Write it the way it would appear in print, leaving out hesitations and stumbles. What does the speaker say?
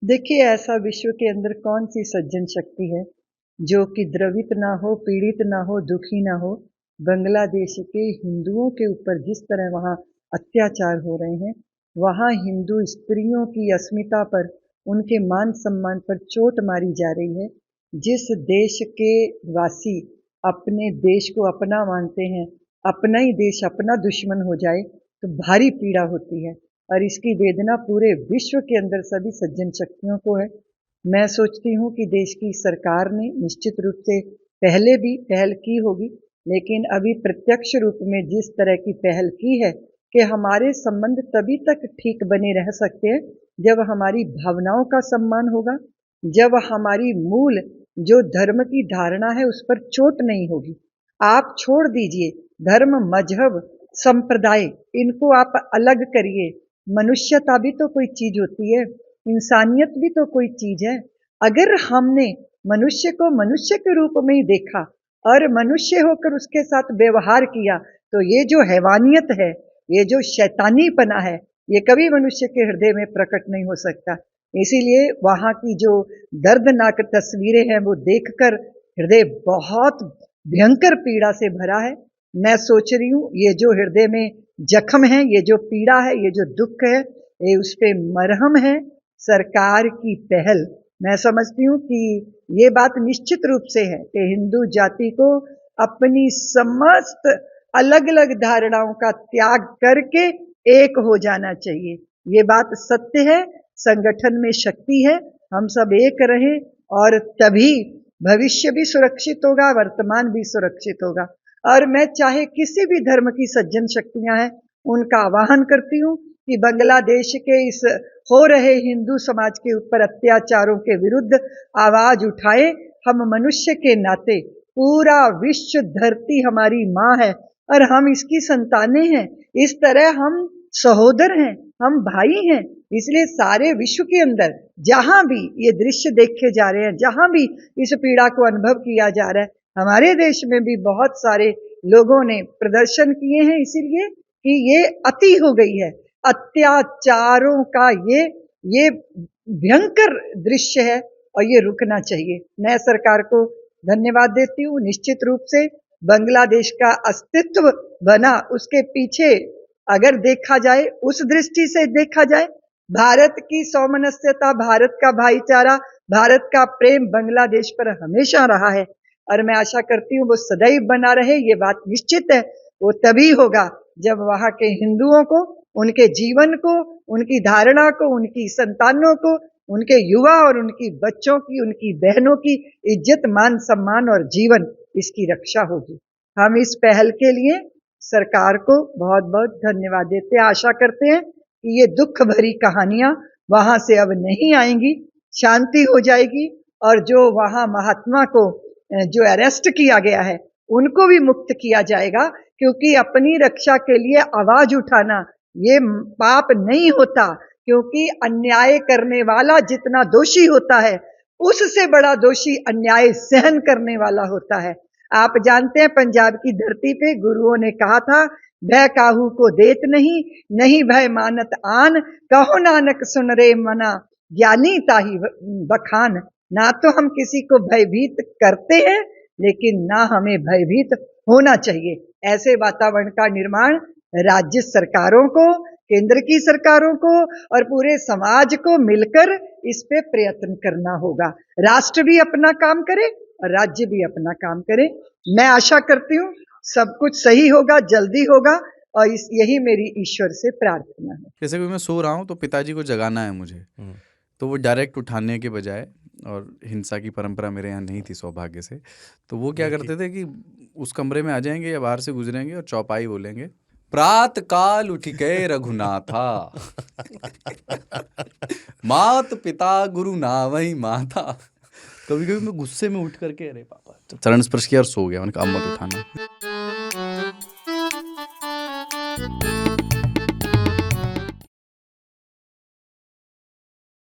देखिए, ऐसा विश्व के अंदर कौन सी सज्जन शक्ति है जो कि द्रवित ना हो, पीड़ित ना हो, दुखी ना हो। बांग्लादेश के हिंदुओं के ऊपर जिस तरह वहाँ अत्याचार हो रहे हैं, वहाँ हिंदू स्त्रियों की अस्मिता पर, उनके मान सम्मान पर चोट मारी जा रही है। जिस देश के वासी अपने देश को अपना मानते हैं, अपना ही देश अपना दुश्मन हो जाए तो भारी पीड़ा होती है। और इसकी वेदना पूरे विश्व के अंदर सभी सज्जन शक्तियों को है। मैं सोचती हूँ कि देश की सरकार ने निश्चित रूप से पहले भी पहल की होगी, लेकिन अभी प्रत्यक्ष रूप में जिस तरह की पहल की है कि हमारे संबंध तभी तक ठीक बने रह सकते हैं जब हमारी भावनाओं का सम्मान होगा, जब हमारी मूल जो धर्म की धारणा है उस पर चोट नहीं होगी। आप छोड़ दीजिए धर्म, मजहब, संप्रदाय, इनको आप अलग करिए। मनुष्यता भी तो कोई चीज होती है, इंसानियत भी तो कोई चीज है। अगर हमने मनुष्य को मनुष्य के रूप में ही देखा और मनुष्य होकर उसके साथ व्यवहार किया, तो ये जो हैवानियत है, ये जो शैतानीपना है, ये कभी मनुष्य के हृदय में प्रकट नहीं हो सकता। इसीलिए वहां की जो दर्दनाक तस्वीरें हैं वो देखकर हृदय बहुत भयंकर पीड़ा से भरा है। मैं सोच रही हूँ ये जो हृदय में जख्म है, ये जो पीड़ा है, ये जो दुख है, ये उस पे मरहम है सरकार की पहल। मैं समझती हूँ कि ये बात निश्चित रूप से है कि हिंदू जाति को अपनी समस्त अलग अलग धारणाओं का त्याग करके एक हो जाना चाहिए। ये बात सत्य है, संगठन में शक्ति है, हम सब एक रहें और तभी भविष्य भी सुरक्षित होगा, वर्तमान भी सुरक्षित होगा। और मैं चाहे किसी भी धर्म की सज्जन शक्तियां हैं, उनका आह्वान करती हूँ कि बांग्लादेश के इस हो रहे हिंदू समाज के ऊपर अत्याचारों के विरुद्ध आवाज उठाए। हम मनुष्य के नाते, पूरा विश्व धरती हमारी माँ है और हम इसकी संतानें हैं। इस तरह हम सहोदर हैं, हम भाई हैं। इसलिए सारे विश्व के अंदर जहां भी ये दृश्य देखे जा रहे हैं, जहां भी इस पीड़ा को अनुभव किया जा रहा है, हमारे देश में भी बहुत सारे लोगों ने प्रदर्शन किए हैं, इसीलिए कि ये अति हो गई है। अत्याचारों का ये भयंकर दृश्य है और ये रुकना चाहिए। मैं सरकार को धन्यवाद देती हूँ। निश्चित रूप से बांग्लादेश का अस्तित्व बना, उसके पीछे अगर देखा जाए, उस दृष्टि से देखा जाए, भारत की सौमनस्यता, भारत का भाईचारा, भारत का प्रेम बांग्लादेश पर हमेशा रहा है और मैं आशा करती हूँ वो सदैव बना रहे। ये बात निश्चित है, वो तभी होगा जब वहां के हिंदुओं को, उनके जीवन को, उनकी धारणा को, उनकी संतानों को, उनके युवा और उनकी बच्चों की, उनकी बहनों की इज्जत, मान सम्मान और जीवन, इसकी रक्षा होगी। हम इस पहल के लिए सरकार को बहुत बहुत धन्यवाद देते हैं। आशा करते हैं कि ये दुख भरी कहानियां वहां से अब नहीं आएंगी, शांति हो जाएगी और जो वहां महात्मा को जो अरेस्ट किया गया है उनको भी मुक्त किया जाएगा, क्योंकि अपनी रक्षा के लिए आवाज उठाना ये पाप नहीं होता, क्योंकि अन्याय करने वाला जितना दोषी होता है उससे बड़ा दोषी अन्याय सहन करने वाला होता है। आप जानते हैं पंजाब की धरती पे गुरुओं ने कहा था, भय काहू को देत नहीं, नहीं भय मानत आन, कहो नानक सुन रे मना, ज्ञानी ताही बखान। ना तो हम किसी को भयभीत करते हैं, लेकिन ना हमें भयभीत होना चाहिए। ऐसे वातावरण का निर्माण राज्य सरकारों को, केंद्र की सरकारों को और पूरे समाज को मिलकर इस पे प्रयत्न करना होगा। राष्ट्र भी अपना काम करे और राज्य भी अपना काम करे। मैं आशा करती हूँ सब कुछ सही होगा, जल्दी होगा और यही मेरी ईश्वर से प्रार्थना है। जैसे कि मैं सो रहा हूँ तो पिताजी को जगाना है मुझे, तो वो डायरेक्ट उठाने के बजाय, और हिंसा की परंपरा मेरे यहाँ नहीं थी सौभाग्य से, तो वो क्या करते थे कि उस कमरे में आ जाएंगे या बाहर से गुजरेंगे और चौपाई बोलेंगे, प्रात काल उठ गए रघुनाथा, मात पिता गुरु नावई माता। कभी कभी मैं गुस्से में उठ करके, अरे पापा, चरण स्पर्श किया और सो गया। मैंने कहा अब मत उठाना।